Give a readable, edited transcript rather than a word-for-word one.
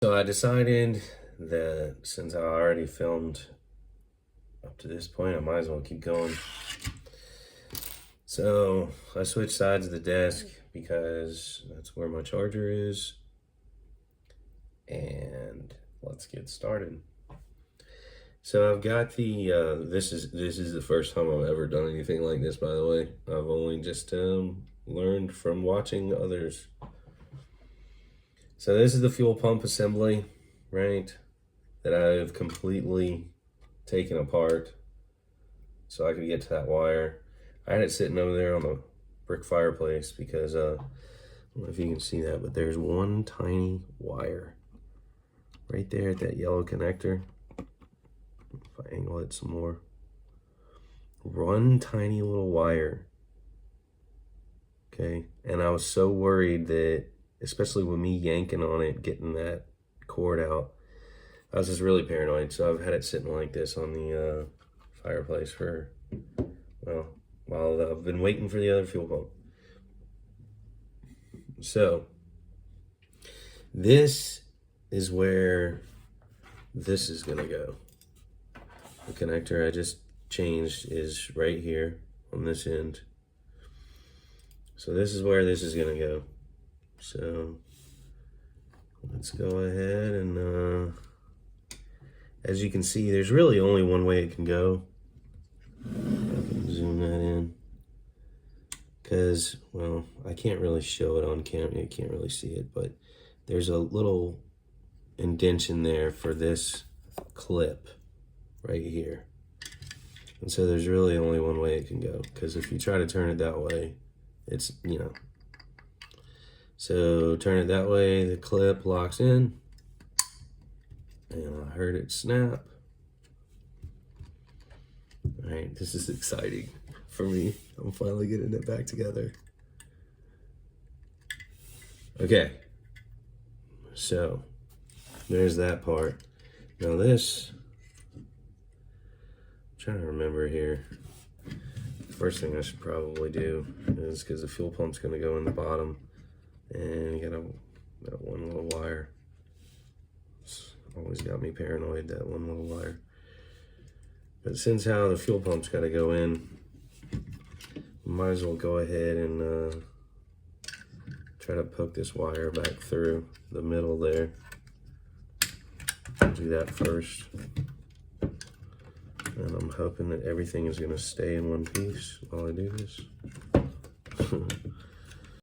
So I decided that since I already filmed up to this point, I might as well keep going. So I switched sides of the desk because that's where my charger is. And let's get started. So I've got the, this is the first time I've ever done anything like this, by the way. I've only just learned from watching others. So this is the fuel pump assembly, right, that I've completely taken apart so I could get to that wire. I had it sitting over there on the brick fireplace because, I don't know if you can see that, but there's one tiny wire right there at that yellow connector. If I angle it some more. One tiny little wire. Okay, and I was so worried that, especially with me yanking on it, getting that cord out, I was just really paranoid. So I've had it sitting like this on the fireplace for, well, while I've been waiting for the other fuel pump. So this is where this is gonna go. The connector I just changed is right here on this end. So this is where this is gonna go. So let's go ahead and as you can see, there's really only one way it can go. I can zoom that in because, well, I can't really show it on camera. You can't really see it, but there's a little indentation there for this clip right here. And so there's really only one way it can go, because if you try to turn it that way, it's, you know. So turn it that way, the clip locks in, and I heard it snap. All right, this is exciting for me. I'm finally getting it back together. Okay, so there's that part. Now this, I'm trying to remember here. First thing I should probably do is, because the fuel pump's gonna go in the bottom, and you got one little wire. It's always got me paranoid, that one little wire. But since how the fuel pump's gotta go in, might as well go ahead and try to poke this wire back through the middle there. I'll do that first. And I'm hoping that everything is gonna stay in one piece while I do this.